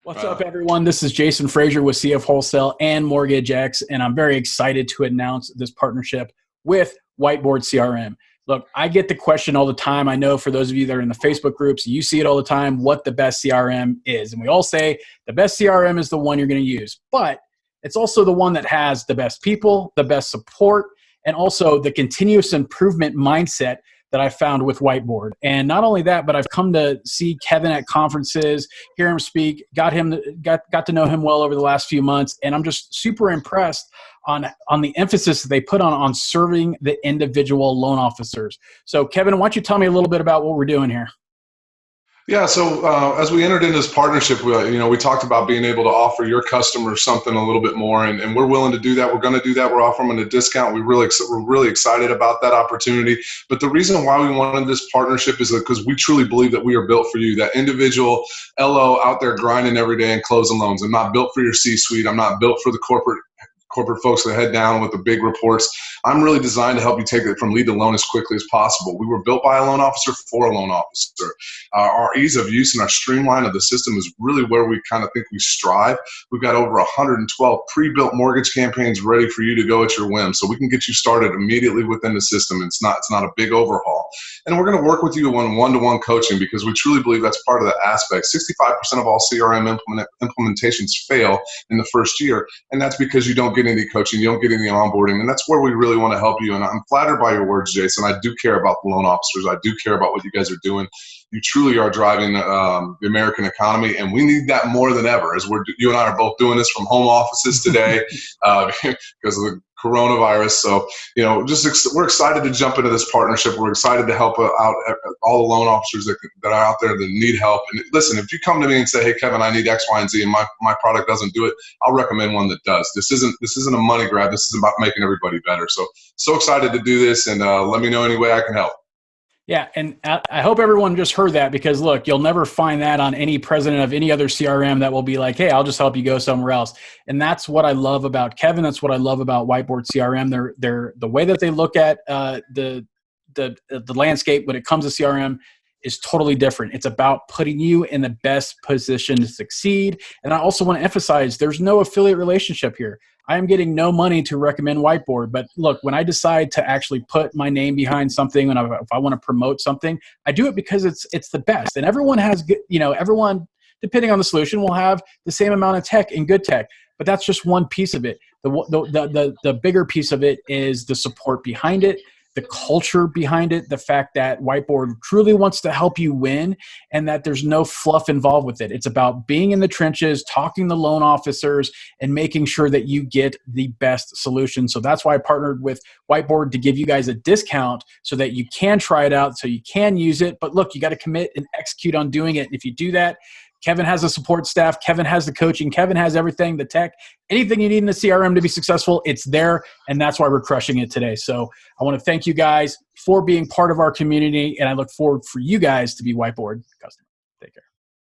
What's up, everyone? This is Jason Frazier with CF Wholesale and Mortgage X, and I'm very excited to announce this partnership with Whiteboard CRM. Look, I get the question all the time. I know for those of you that are in the Facebook groups, you see it all the time, what the best CRM is. And we all say the best CRM is the one you're going to use, but it's also the one that has the best people, the best support, and also the continuous improvement mindset that I found with Whiteboard. And not only that, but I've come to see Kevin at conferences, hear him speak, got to know him well over the last few months, and I'm just super impressed on the emphasis that they put on serving the individual loan officers. So Kevin, why don't you tell me a little bit about what we're doing here? Yeah, so as we entered into this partnership, we talked about being able to offer your customers something a little bit more, and we're willing to do that. We're going to do that. We're offering them a discount. We're really excited about that opportunity. But the reason why we wanted this partnership is because we truly believe that we are built for you, that individual LO out there grinding every day and closing loans. I'm not built for your C-suite. I'm not built for the corporate folks that head down with the big reports. I'm really designed to help you take it from lead to loan as quickly as possible. We were built by a loan officer for a loan officer. Our ease of use and our streamline of the system is really where we kind of think we strive. We've got over 112 pre-built mortgage campaigns ready for you to go at your whim, so we can get you started immediately within the system. It's not a big overhaul. And we're going to work with you on one-to-one coaching because we truly believe that's part of the aspect. 65% of all CRM implementations fail in the first year, and that's because you don't get any coaching, you don't get any onboarding, and that's where we really want to help you. And I'm flattered by your words, Jason. I do care about the loan officers. I do care about what you guys are doing. You truly are driving the American economy, and we need that more than ever. As you and I are both doing this from home offices today because of the coronavirus. So, we're excited to jump into this partnership. We're excited to help out all the loan officers that are out there that need help. And listen, if you come to me and say, "Hey, Kevin, I need X, Y, and Z, and my product doesn't do it," I'll recommend one that does. This isn't a money grab. This is about making everybody better. So excited to do this, and let me know any way I can help. Yeah, and I hope everyone just heard that, because look, you'll never find that on any president of any other CRM that will be like, "Hey, I'll just help you go somewhere else." And that's what I love about Kevin. That's what I love about Whiteboard CRM. They're the way that they look at the landscape when it comes to CRM is totally different. It's about putting you in the best position to succeed. And I also want to emphasize there's no affiliate relationship here. I am getting no money to recommend Whiteboard. But look, when I decide to actually put my name behind something, if I want to promote something, I do it because it's the best. And everyone has, everyone, depending on the solution, will have the same amount of tech and good tech. But that's just one piece of it. The bigger piece of it is the support behind it, the culture behind it, the fact that Whiteboard truly wants to help you win and that there's no fluff involved with it. It's about being in the trenches, talking to loan officers, and making sure that you get the best solution. So that's why I partnered with Whiteboard to give you guys a discount so that you can try it out, so you can use it. But look, you got to commit and execute on doing it. And if you do that, Kevin has a support staff. Kevin has the coaching. Kevin has everything, the tech, anything you need in the CRM to be successful, it's there. And that's why we're crushing it today. So I want to thank you guys for being part of our community. And I look forward for you guys to be Whiteboard customers.